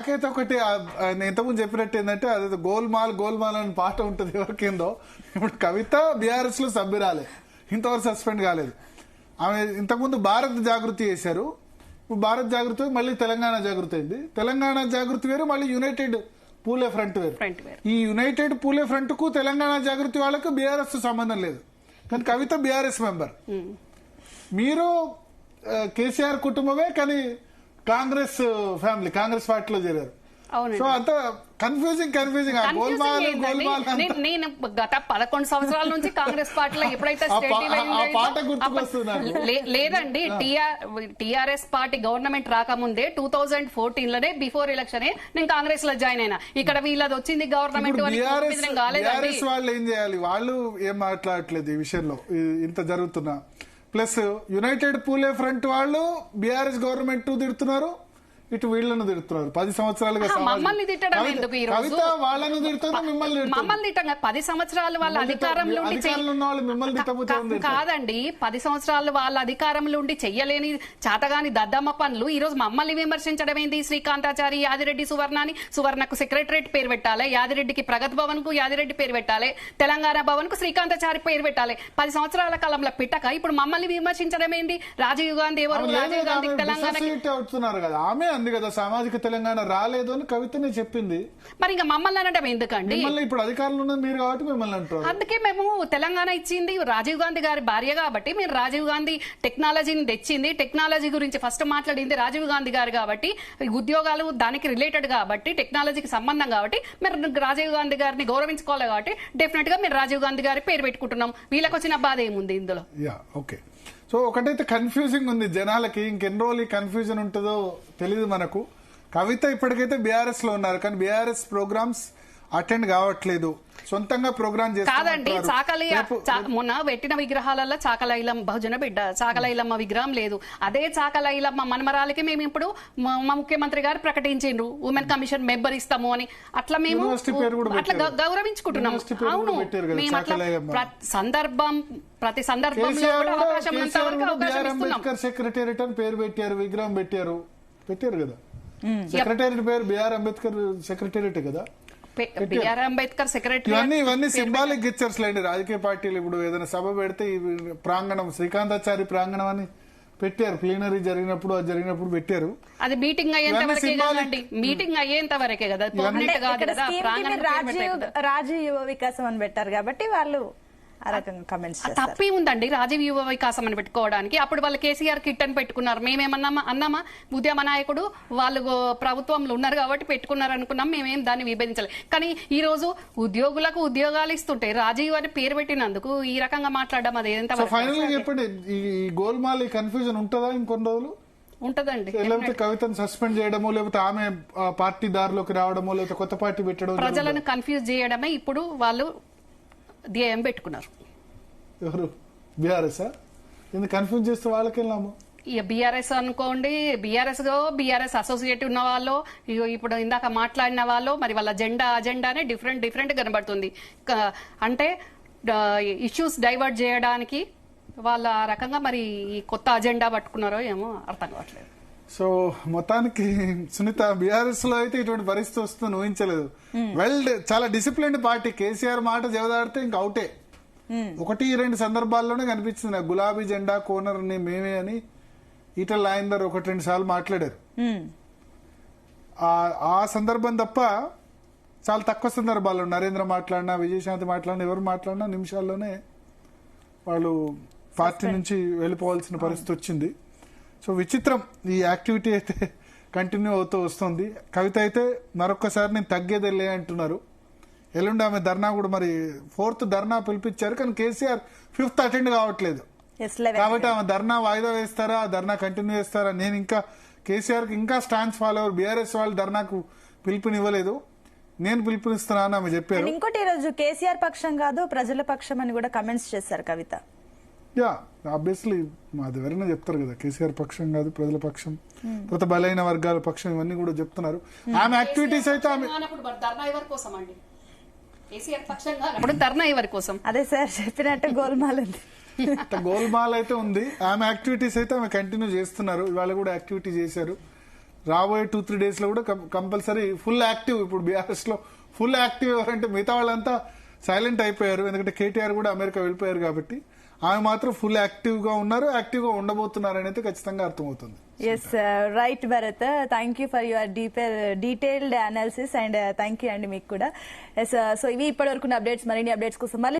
నాకైతే ఒకటి నేను ఇంతకుముందు చెప్పినట్టు ఏంటంటే అది గోల్మాల్ గోల్మాల్ అని పాట ఉంటుంది ఎవరికేందో. ఇప్పుడు కవిత బీఆర్ఎస్ లో సభ్యురాలే, ఇంతవరకు సస్పెండ్ కాలేదు. ఆమె ఇంతకుముందు భారత్ జాగృతి చేశారు, ఇప్పుడు భారత్ జాగృతి మళ్ళీ తెలంగాణ జాగృతి అయింది. తెలంగాణ జాగృతి వేరు, మళ్ళీ యునైటెడ్ పూలే ఫ్రంట్ వేరు. ఈ యునైటెడ్ పూలే ఫ్రంట్ కు తెలంగాణ జాగృతి వాళ్ళకు బీఆర్ఎస్ సంబంధం లేదు, కానీ కవిత బీఆర్ఎస్ మెంబర్. మీరు కేసీఆర్ కుటుంబమే, కానీ కాంగ్రెస్ ఫ్యామిలీ, కాంగ్రెస్ పార్టీలో చేరారు. సో అంత కన్ఫ్యూజింగ్ నేను గత 11 సంవత్సరాల నుంచి కాంగ్రెస్ పార్టీలో ఎప్పుడైతే లేదండి, టీఆర్ఎస్ పార్టీ గవర్నమెంట్ రాకముందే 2014 లోనే బిఫోర్ ఎలక్షన్ నేను కాంగ్రెస్ లో జాయిన్ అయినా. ఇక్కడ వీళ్ళది వచ్చింది గవర్నమెంట్ బీఆర్ఎస్ వాళ్ళు ఏం చేయాలి? వాళ్ళు ఏం మాట్లాడట్లేదు ఈ విషయంలో, ఇంత జరుగుతున్నా. ప్లస్ యునైటెడ్ పూలే ఫ్రంట్ వాళ్ళు బీఆర్ఎస్ గవర్నమెంట్ తిడుతున్నారు, ఇటు వీళ్ళను తిడుతున్నారు. 10 సంవత్సరాలుగా మమ్మల్ని తిట్టడం ఎందుకు? ఈ రోజు వాళ్ళను తిడుతున్నారు, మమ్మల్ని తిట్టం. 10 సంవత్సరాలు వాళ్ళ అధికారంలో కాదండి, 10 సంవత్సరాలు వాళ్ళ అధికారంలో ఉండి చెయ్యలేని చాతగాని దద్దమ్మ పనులు ఈ రోజు మమ్మల్ని విమర్శించడం ఏంది? శ్రీకాంతాచారి, యాదిరెడ్డి సువర్ణని, సువర్ణకు సెక్రటరేట్ పేరు పెట్టాలి, యాదిరెడ్డికి ప్రగతి భవన్ కు యాదిరెడ్డి పేరు పెట్టాలి, తెలంగాణ భవన్ కు శ్రీకాంతాచారి పేరు పెట్టాలి. 10 సంవత్సరాల కాలంలో పెట్టక ఇప్పుడు మమ్మల్ని విమర్శించడం ఏంది? రాజీవ్ గాంధీ ఎవరు? రాజీవ్ గాంధీ తెలంగాణ అంది కదా, సామాజిక తెలంగాణ రాలేదు అని కవితనే చెప్పింది. మరి ఇంకా మమ్మల్ని అనడం ఎందుకండి? ఇప్పుడు అధికారంలో ఉన్నది మీరు కాబట్టి మిమ్మల్ని అంటారు. అందుకే మేము తెలంగాణ ఇచ్చింది రాజీవ్ గాంధీ గారి భార్య కాబట్టి, మీరు రాజీవ్ గాంధీ టెక్నాలజీని తెచ్చింది, టెక్నాలజీ గురించి ఫస్ట్ మాట్లాడింది రాజీవ్ గాంధీ గారు కాబట్టి, ఉద్యోగాలు దానికి రిలేటెడ్ కాబట్టి, టెక్నాలజీకి సంబంధం కాబట్టి మీరు రాజీవ్ గాంధీ గారిని గౌరవించుకోవాలి కాబట్టి డెఫినెట్ గా మీరు రాజీవ్ గాంధీ గారి పేరు పెట్టుకుంటున్నాం. వీళ్ళకి వచ్చిన బాధ ఏముంది ఇందులో? ఓకే. సో ఒకటైతే కన్ఫ్యూజింగ్ ఉంది జనాలకి, ఇంకెన్ని రోజులు ఈ కన్ఫ్యూజన్ ఉంటుందో తెలియదు మనకు. కవిత ఇప్పటికైతే బీఆర్ఎస్ లో ఉన్నారు, కానీ బీఆర్ఎస్ ప్రోగ్రామ్స్ అటెండ్ కావట్లేదు, సొంతంగా ప్రోగ్రామ్ కాదండి. మొన్న పెట్టిన విగ్రహాలలో చాకలైలమ్మ బహుజన బిడ్డ చాకలైలమ్మ విగ్రహం లేదు. అదే చాకలైలమ్మ మనమరాలకి మేము ఇప్పుడు మా ముఖ్యమంత్రి గారు ప్రకటించిండ్రు ఉమెన్ కమిషన్ మెంబర్ ఇస్తాము అని. అట్లా మేము అట్లా గౌరవించుకుంటున్నాం. అవును, మేము అట్లా ప్రతి సందర్భంలో అవకాశం అంబేద్కర్ సెక్రటేరియట్ అని పేరు పెట్టారు, విగ్రహం పెట్టారు కదా. సెక్రటేరియట్ పేరు బిఆర్ అంబేద్కర్ సెక్రటేరియట్ కదా. బిఆర్ అంబేద్కర్ సెక్రటరీ ఇవన్నీ సింబాలిక్ గిచ్చర్స్ లేండి. రాజకీయ పార్టీలు ఇప్పుడు ఏదైనా సభ పెడితే ప్రాంగణం శ్రీకాంతాచారి ప్రాంగణం అని పెట్టారు, ప్లీనరీ జరిగినప్పుడు పెట్టారు. అది మీటింగ్ అయ్యేంత వరకే కదండి, మీటింగ్ అయ్యేంత వరకే కదా, రాజీవ్ యువ వికాసం అని పెట్టారు కాబట్టి వాళ్ళు తప్పే ఉందండి రాజీవ్ యువ వికాసం అని పెట్టుకోవడానికి. అప్పుడు వాళ్ళు కేసీఆర్ కిట్ అని పెట్టుకున్నారు, మేమేమన్నామా ఉద్యమ నాయకుడు వాళ్ళు ప్రభుత్వంలో ఉన్నారు కాబట్టి పెట్టుకున్నారు అనుకున్నాం, మేమేం దాన్ని విభజించలేదు. కానీ ఈ రోజు ఉద్యోగులకు ఉద్యోగాలు ఇస్తుంటే రాజీవ్ అని పేరు పెట్టినందుకు ఈ రకంగా మాట్లాడడం అది ఎంత చెప్పండి. ఈ గోల్మాల్ కన్ఫ్యూజన్ ఉంటుందా ఇంకొన్ని రోజులు? ఉంటదండి. లేకపోతే కవితను సస్పెండ్ చేయడమో, లేకపోతే ఆమె పార్టీ దారిలోకి రావడమో, లేకపోతే కొత్త పార్టీ పెట్టడం, ప్రజలను కన్ఫ్యూజ్ చేయడమే ఇప్పుడు వాళ్ళు ధ్యేయం పెట్టుకున్నారు. ఎవరు? బీఆర్ఎస్ ఎందుకు కన్ఫ్యూజ్ చేస్తే వాళ్ళకి లాభం? ఇక బీఆర్ఎస్ అనుకోండి, బీఆర్ఎస్ అసోసియేట్ ఉన్న వాళ్ళు, ఇప్పుడు ఇందాక మాట్లాడిన వాళ్ళు, మరి వాళ్ళ అజెండానే డిఫరెంట్ కనబడుతుంది. అంటే ఇష్యూస్ డైవర్ట్ చేయడానికి వాళ్ళ రకంగా మరి కొత్త అజెండా పట్టుకున్నారో ఏమో అర్థం కావట్లేదు. సో మొత్తానికి సునీత, బీఆర్ఎస్ లో అయితే ఇటువంటి పరిస్థితి వస్తుందని ఊహించలేదు. చాలా డిసిప్లిన్డ్ పార్టీ. కేసీఆర్ మాట జవదాడితే ఇంక అవుటే. 1-2 సందర్భాల్లోనే కనిపించింది నాకు, గులాబీ జెండా కోనర్ మేమే అని ఈటల రాజేందర్ 1-2 సార్లు మాట్లాడారు. ఆ సందర్భం తప్ప చాలా తక్కువ సందర్భాల్లో నరేంద్ర మాట్లాడినా, విజయశాంతి మాట్లాడినా, ఎవరు మాట్లాడినా నిమిషాల్లోనే వాళ్ళు పార్టీ నుంచి వెళ్ళిపోవాల్సిన పరిస్థితి వచ్చింది. సో విచిత్రం, ఈ యాక్టివిటీ అయితే కంటిన్యూ అవుతూ వస్తుంది. కవిత అయితే మరొక్కసారి నేను తగ్గేదేలే అంటున్నారు. ఎల్లుండి ఆమె ధర్నా కూడా, మరి 4th ధర్నా పిలిపించారు, కానీ కేసీఆర్ 5th అటెండ్ కావట్లేదు. కాబట్టి ఆమె ధర్నా వాయిదా వేస్తారా, ధర్నా కంటిన్యూ చేస్తారా? నేను ఇంకా కేసీఆర్ కి ఇంకా స్టాండ్స్ ఫాలో అవ్వరు. బీఆర్ఎస్ వాళ్ళు ధర్నాకు పిలుపునివ్వలేదు, నేను పిలుపునిస్తున్నా అని ఆమె చెప్పారు. ఇంకోటి, ఈ రోజు కేసీఆర్ పక్షం కాదు ప్రజల పక్షం అని కూడా కమెంట్స్ చేశారు కవిత. ఆబ్వియస్లీ అది ఎవరైనా చెప్తారు కదా, కేసీఆర్ పక్షం కాదు ప్రజల పక్షం, కొత్త బలైన వర్గాల పక్షం, ఇవన్నీ కూడా చెప్తున్నారు. ఆమె యాక్టివిటీస్ అయితే ధర్నా ఎవరి కోసం? అదే సార్ చెప్పినట్టు గోల్మాల్ ఉంది, గోల్మాల్ అయితే ఉంది. ఆమె యాక్టివిటీస్ అయితే ఆమె కంటిన్యూ చేస్తున్నారు. ఇవాళ కూడా యాక్టివిటీ చేశారు. రాబోయే 2-3 days లో కూడా కంపల్సరీ ఫుల్ యాక్టివ్. ఇప్పుడు బీఆర్ఎస్ లో ఫుల్ యాక్టివ్ ఎవరంటే మిగతా వాళ్ళంతా సైలెంట్ అయిపోయారు, ఎందుకంటే కేటీఆర్ కూడా అమెరికా వెళ్ళిపోయారు కాబట్టి ఆమె మాత్రం ఫుల్ యాక్టివ్ గా ఉన్నారు, యాక్టివ్ గా ఉండబోతున్నారు అనేది ఖచ్చితంగా అర్థమవుతుంది. Yes right Bharat, thank you for your detailed analysis and thank you అండి మీకు కూడా. ఎస్ సో ఇవి ఇప్పటి వరకు అప్డేట్స్. మరిన్ని అప్డేట్స్ కోసం మళ్ళీ